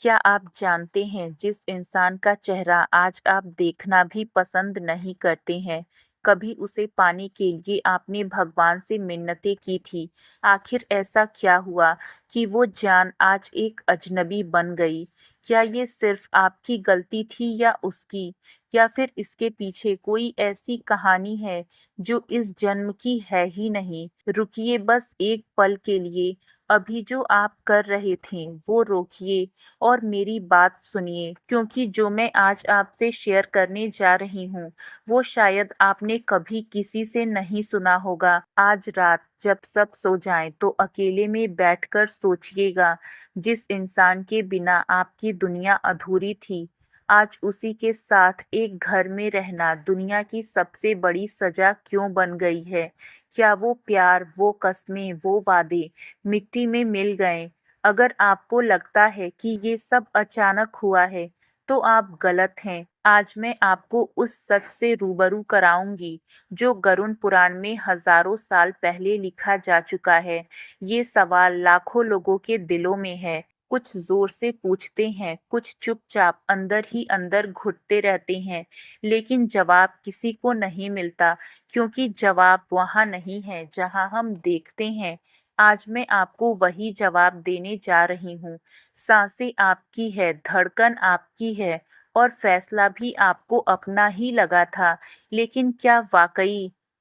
क्या आप जानते हैं जिस इंसान का चेहरा आज आप देखना भी पसंद नहीं करते हैं, कभी उसे पाने के लिए आपने भगवान से मिन्नतें की थी। आखिर ऐसा क्या हुआ कि वो जान आज एक अजनबी बन गई? क्या ये सिर्फ आपकी गलती थी या उसकी, या फिर इसके पीछे कोई ऐसी कहानी है जो इस जन्म की है ही नहीं? रुकिए बस एक पल के लिए, अभी जो आप कर रहे थे वो रोकिए और मेरी बात सुनिए, क्योंकि जो मैं आज आपसे शेयर करने जा रही हूँ वो शायद आपने कभी किसी से नहीं सुना होगा। आज रात जब सब सो जाएं तो अकेले में बैठकर सोचिएगा, जिस इंसान के बिना आपकी दुनिया अधूरी थी, आज उसी के साथ एक घर में रहना दुनिया की सबसे बड़ी सजा क्यों बन गई है? क्या वो प्यार, वो कस्में, वो वादे मिट्टी में मिल गए? अगर आपको लगता है कि ये सब अचानक हुआ है, तो आप गलत हैं। आज मैं आपको उस सच से रूबरू कराऊंगी जो गरुड़ पुराण में हजारों साल पहले लिखा जा चुका है। ये सवाल लाखों लोगों के दिलों में है। कुछ जोर से पूछते हैं, कुछ चुपचाप अंदर ही अंदर घुटते रहते हैं, लेकिन जवाब किसी को नहीं मिलता, क्योंकि जवाब वहाँ नहीं है जहाँ हम देखते हैं। आज मैं आपको वही जवाब देने जा रही हूँ। सांसें आपकी है, धड़कन आपकी है, और फैसला भी आपको अपना ही लगा था। लेकिन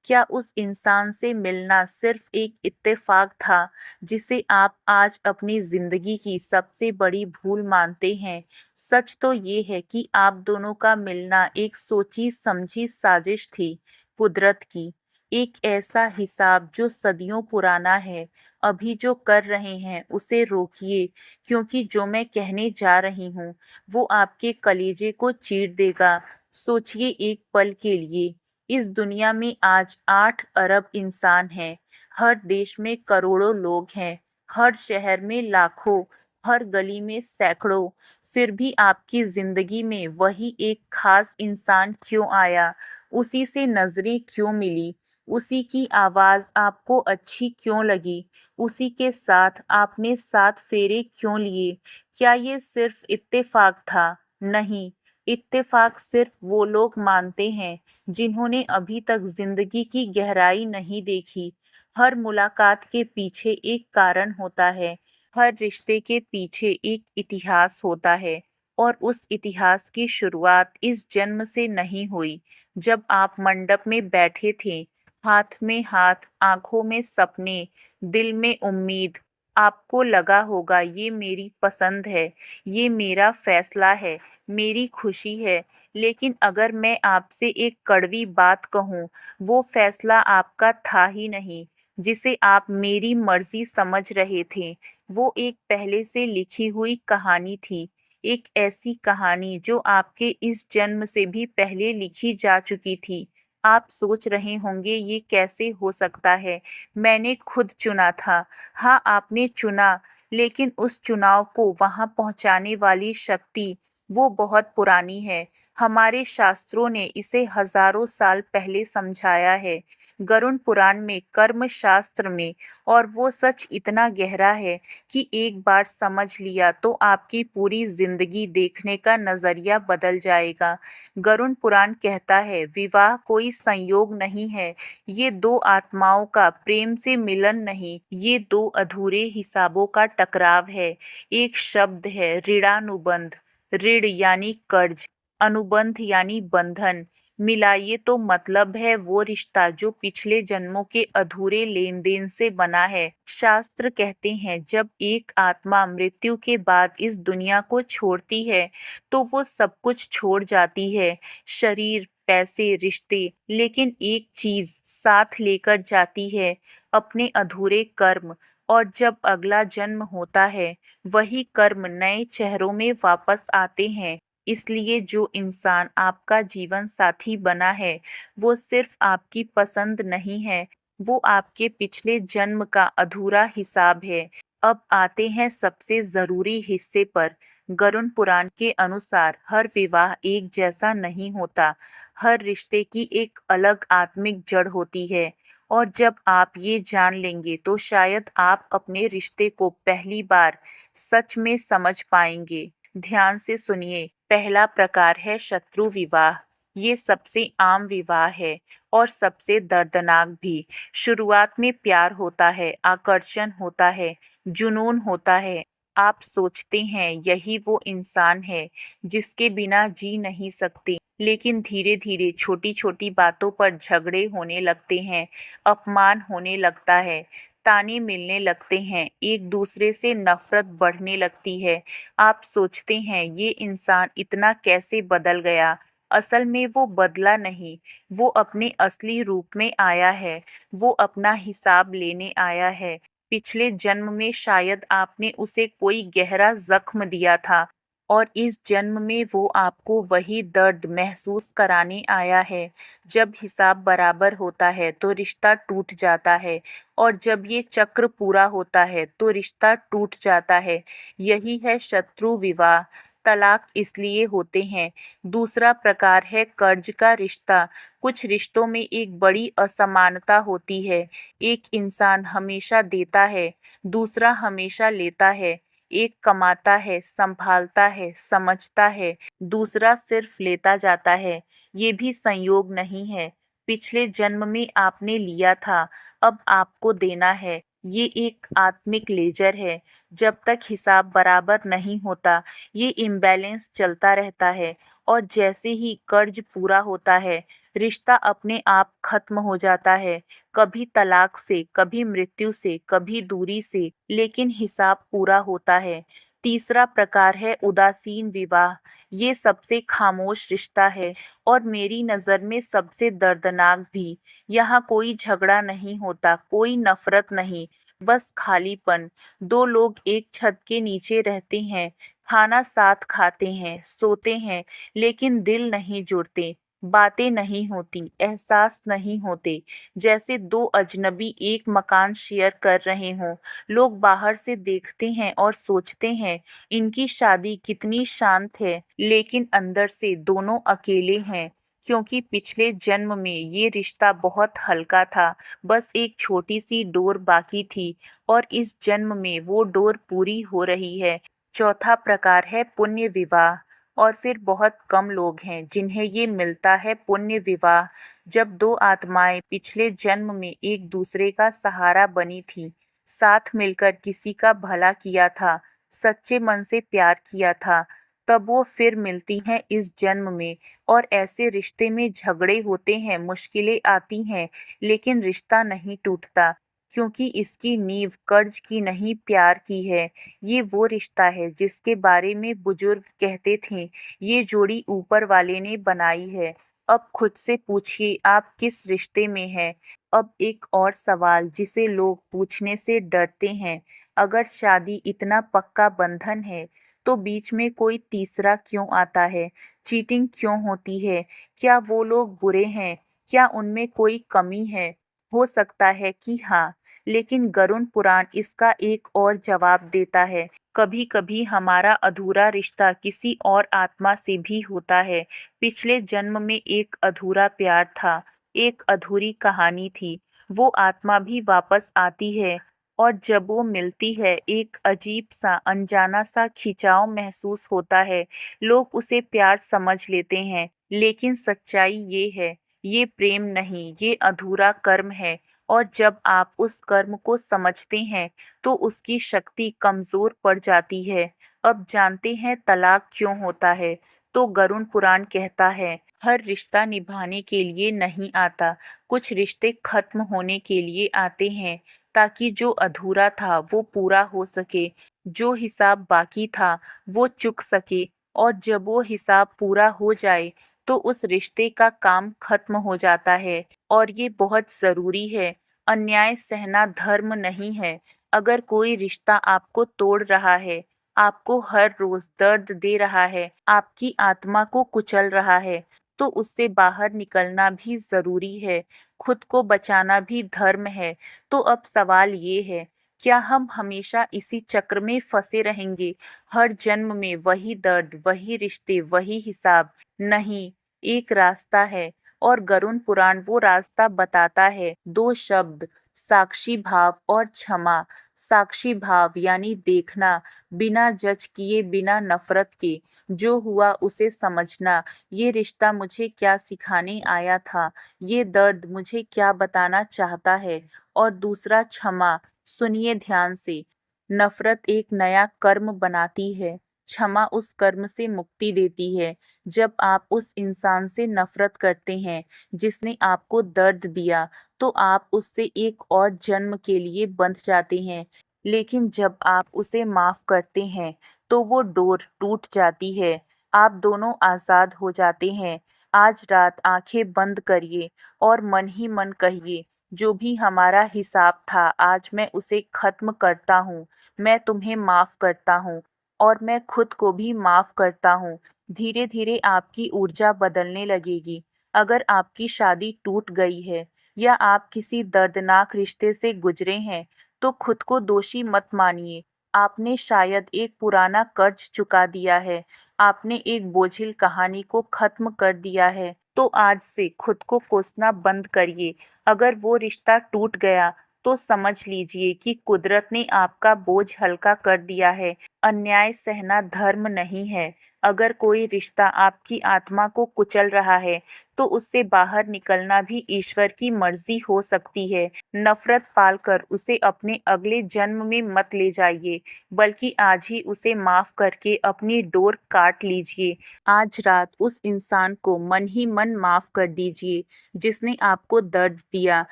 क्या उस इंसान से मिलना सिर्फ एक इत्तेफाक था जिसे आप आज अपनी जिंदगी की सबसे बड़ी भूल मानते हैं? सच तो ये है कि आप दोनों का मिलना एक सोची समझी साजिश थी, कुदरत की। एक ऐसा हिसाब जो सदियों पुराना है। अभी जो कर रहे हैं उसे रोकिए, क्योंकि जो मैं कहने जा रही हूँ वो आपके कलेजे को चीर देगा। सोचिए एक पल के लिए, इस दुनिया में आज 8 अरब इंसान हैं। हर देश में करोड़ों लोग हैं, हर शहर में लाखों, हर गली में सैकड़ों। फिर भी आपकी जिंदगी में वही एक खास इंसान क्यों आया? उसी से नजरें क्यों मिली? उसी की आवाज आपको अच्छी क्यों लगी? उसी के साथ आपने 7 फेरे क्यों लिए? क्या ये सिर्फ इत्तेफाक था? नहीं, इत्तेफाक सिर्फ वो लोग मानते हैं जिन्होंने अभी तक जिंदगी की गहराई नहीं देखी। हर मुलाकात के पीछे एक कारण होता है, हर रिश्ते के पीछे एक इतिहास होता है, और उस इतिहास की शुरुआत इस जन्म से नहीं हुई। जब आप मंडप में बैठे थे, हाथ में हाथ, आंखों में सपने, दिल में उम्मीद, आपको लगा होगा ये मेरी पसंद है, ये मेरा फैसला है, मेरी खुशी है। लेकिन अगर मैं आपसे एक कड़वी बात कहूँ, वो फैसला आपका था ही नहीं, जिसे आप मेरी मर्जी समझ रहे थे। वो एक पहले से लिखी हुई कहानी थी, एक ऐसी कहानी जो आपके इस जन्म से भी पहले लिखी जा चुकी थी। आप सोच रहे होंगे ये कैसे हो सकता है, मैंने खुद चुना था। हाँ, आपने चुना, लेकिन उस चुनाव को वहां पहुंचाने वाली शक्ति वो बहुत पुरानी है। हमारे शास्त्रों ने इसे हजारों साल पहले समझाया है, गरुड़ पुराण में, कर्म शास्त्र में। और वो सच इतना गहरा है कि एक बार समझ लिया तो आपकी पूरी जिंदगी देखने का नजरिया बदल जाएगा। गरुड़ पुराण कहता है, विवाह कोई संयोग नहीं है, ये दो आत्माओं का प्रेम से मिलन नहीं, ये दो अधूरे हिसाबों का टकराव है। एक शब्द है ऋणानुबंध, ऋण यानी कर्ज, अनुबंध यानी बंधन। मिलाइए तो मतलब है वो रिश्ता जो पिछले जन्मों के अधूरे लेन देन से बना है। शास्त्र कहते हैं जब एक आत्मा मृत्यु के बाद इस दुनिया को छोड़ती है तो वो सब कुछ छोड़ जाती है, शरीर, पैसे, रिश्ते, लेकिन एक चीज साथ लेकर जाती है, अपने अधूरे कर्म। और जब अगला जन्म होता है, वही कर्म नए चेहरों में वापस आते हैं। इसलिए जो इंसान आपका जीवन साथी बना है वो सिर्फ आपकी पसंद नहीं है, वो आपके पिछले जन्म का अधूरा हिसाब है। अब आते हैं सबसे जरूरी हिस्से पर। गरुड़ पुराण के अनुसार हर विवाह एक जैसा नहीं होता, हर रिश्ते की एक अलग आत्मिक जड़ होती है। और जब आप ये जान लेंगे तो शायद आप अपने रिश्ते को पहली बार सच में समझ पाएंगे। ध्यान से सुनिए। पहला प्रकार है शत्रु विवाह। ये सबसे आम विवाह है और सबसे दर्दनाक भी। शुरुआत में प्यार होता है, आकर्षण होता है, जुनून होता है। आप सोचते हैं यही वो इंसान है जिसके बिना जी नहीं सकते। लेकिन धीरे धीरे छोटी छोटी बातों पर झगड़े होने लगते हैं, अपमान होने लगता है, ताने मिलने लगते हैं, एक दूसरे से नफरत बढ़ने लगती है। आप सोचते हैं ये इंसान इतना कैसे बदल गया। असल में वो बदला नहीं, वो अपने असली रूप में आया है। वो अपना हिसाब लेने आया है। पिछले जन्म में शायद आपने उसे कोई गहरा जख्म दिया था और इस जन्म में वो आपको वही दर्द महसूस कराने आया है। जब हिसाब बराबर होता है तो रिश्ता टूट जाता है और जब ये चक्र पूरा होता है तो रिश्ता टूट जाता है। यही है शत्रु विवाह। तलाक इसलिए होते हैं। दूसरा प्रकार है कर्ज का रिश्ता। कुछ रिश्तों में एक बड़ी असमानता होती है। एक इंसान हमेशा देता है, दूसरा हमेशा लेता है। एक कमाता है, संभालता है, समझता है, दूसरा सिर्फ लेता जाता है। ये भी संयोग नहीं है। पिछले जन्म में आपने लिया था, अब आपको देना है। ये एक आत्मिक लेजर है। जब तक हिसाब बराबर नहीं होता, ये इम्बैलेंस चलता रहता है और जैसे ही कर्ज पूरा होता है, रिश्ता अपने आप खत्म हो जाता है। कभी तलाक से, कभी मृत्यु से, कभी दूरी से, लेकिन हिसाब पूरा होता है। तीसरा प्रकार है उदासीन विवाह। ये सबसे खामोश रिश्ता है और मेरी नज़र में सबसे दर्दनाक भी। यहाँ कोई झगड़ा नहीं होता, कोई नफरत नहीं, बस खालीपन। दो लोग एक छत के नीचे रहते हैं, खाना साथ खाते हैं, सोते हैं, लेकिन दिल नहीं जुड़ते, बातें नहीं होती, एहसास नहीं होते। जैसे दो अजनबी एक मकान शेयर कर रहे हों। लोग बाहर से देखते हैं और सोचते हैं इनकी शादी कितनी शांत है, लेकिन अंदर से दोनों अकेले हैं। क्योंकि पिछले जन्म में ये रिश्ता बहुत हल्का था, बस एक छोटी सी डोर बाकी थी और इस जन्म में वो डोर पूरी हो रही है। चौथा प्रकार है पुण्य विवाह। और फिर बहुत कम लोग हैं जिन्हें ये मिलता है पुण्य विवाह। जब दो आत्माएं पिछले जन्म में एक दूसरे का सहारा बनी थी, साथ मिलकर किसी का भला किया था, सच्चे मन से प्यार किया था, तब वो फिर मिलती हैं इस जन्म में। और ऐसे रिश्ते में झगड़े होते हैं, मुश्किलें आती हैं, लेकिन रिश्ता नहीं टूटता, क्योंकि इसकी नींव कर्ज की नहीं प्यार की है। ये वो रिश्ता है जिसके बारे में बुजुर्ग कहते थे, ये जोड़ी ऊपर वाले ने बनाई है। अब खुद से पूछिए आप किस रिश्ते में हैं। अब एक और सवाल जिसे लोग पूछने से डरते हैं, अगर शादी इतना पक्का बंधन है तो बीच में कोई तीसरा क्यों आता है? चीटिंग क्यों होती है? क्या वो लोग बुरे हैं? क्या उनमें कोई कमी है? हो सकता है कि हाँ, लेकिन गरुड़ पुराण इसका एक और जवाब देता है। कभी कभी हमारा अधूरा रिश्ता किसी और आत्मा से भी होता है। पिछले जन्म में एक अधूरा प्यार था, एक अधूरी कहानी थी। वो आत्मा भी वापस आती है और जब वो मिलती है, एक अजीब सा अनजाना सा खिंचाव महसूस होता है। लोग उसे प्यार समझ लेते हैं, लेकिन सच्चाई ये है, ये प्रेम नहीं, ये अधूरा कर्म है। और जब आप उस कर्म को समझते हैं तो उसकी शक्ति कमजोर पड़ जाती है। अब जानते हैं तलाक क्यों होता है? तो गरुड़ पुराण कहता है, हर रिश्ता निभाने के लिए नहीं आता, कुछ रिश्ते खत्म होने के लिए आते हैं, ताकि जो अधूरा था वो पूरा हो सके, जो हिसाब बाकी था वो चुक सके। और जब वो हिसाब पूरा हो जाए तो उस रिश्ते का काम खत्म हो जाता है। और ये बहुत ज़रूरी है। अन्याय सहना धर्म नहीं है। अगर कोई रिश्ता आपको तोड़ रहा है, आपको हर रोज दर्द दे रहा है, आपकी आत्मा को कुचल रहा है, तो उससे बाहर निकलना भी ज़रूरी है। खुद को बचाना भी धर्म है। तो अब सवाल ये है, क्या हम हमेशा इसी चक्र में फंसे रहेंगे, हर जन्म में वही दर्द, वही रिश्ते, वही हिसाब? नहीं, एक रास्ता है और गरुड़ पुराण वो रास्ता बताता है। दो शब्द, साक्षी भाव और क्षमा। साक्षी भाव यानी देखना, बिना जज किए, बिना नफरत के। जो हुआ उसे समझना, ये रिश्ता मुझे क्या सिखाने आया था, ये दर्द मुझे क्या बताना चाहता है। और दूसरा क्षमा। सुनिए ध्यान से। नफरत एक नया कर्म बनाती है, क्षमा उस कर्म से मुक्ति देती है। जब आप उस इंसान से नफरत करते हैं जिसने आपको दर्द दिया, तो आप उससे एक और जन्म के लिए बंध जाते हैं। लेकिन जब आप उसे माफ करते हैं, तो वो डोर टूट जाती है। आप दोनों आजाद हो जाते हैं। आज रात आंखें बंद करिए और मन ही मन कहिए, जो भी हमारा हिसाब था आज मैं उसे खत्म करता हूँ। मैं तुम्हें माफ करता हूँ और मैं खुद को भी माफ करता हूँ। धीरे धीरे आपकी ऊर्जा बदलने लगेगी। अगर आपकी शादी टूट गई है या आप किसी दर्दनाक रिश्ते से गुजरे हैं, तो खुद को दोषी मत मानिए। आपने शायद एक पुराना कर्ज चुका दिया है, आपने एक बोझिल कहानी को खत्म कर दिया है। तो आज से खुद को कोसना बंद करिए। अगर वो रिश्ता टूट गया, तो समझ लीजिए कि कुदरत ने आपका बोझ हल्का कर दिया है। अन्याय सहना धर्म नहीं है। अगर कोई रिश्ता आपकी आत्मा को कुचल रहा है, तो उससे बाहर निकलना भी ईश्वर की मर्जी हो सकती है। नफरत पालकर उसे अपने अगले जन्म में मत ले जाइए, बल्कि आज ही उसे माफ करके अपनी डोर काट लीजिए। आज रात उस इंसान को मन ही मन माफ कर दीजिए जिसने आपको दर्द दिया।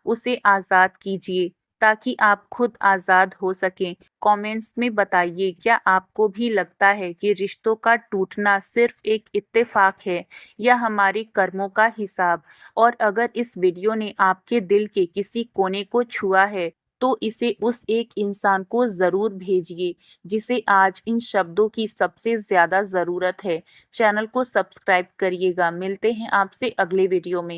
उसे आज़ाद कीजिए ताकि आप खुद आज़ाद हो सकें। कमेंट्स में बताइए, क्या आपको भी लगता है कि रिश्तों का टूटना सिर्फ एक इत्तेफाक है या हमारे कर्मों का हिसाब? और अगर इस वीडियो ने आपके दिल के किसी कोने को छुआ है, तो इसे उस एक इंसान को ज़रूर भेजिए जिसे आज इन शब्दों की सबसे ज़्यादा ज़रूरत है। चैनल को सब्सक्राइब करिएगा। मिलते हैं आपसे अगले वीडियो में।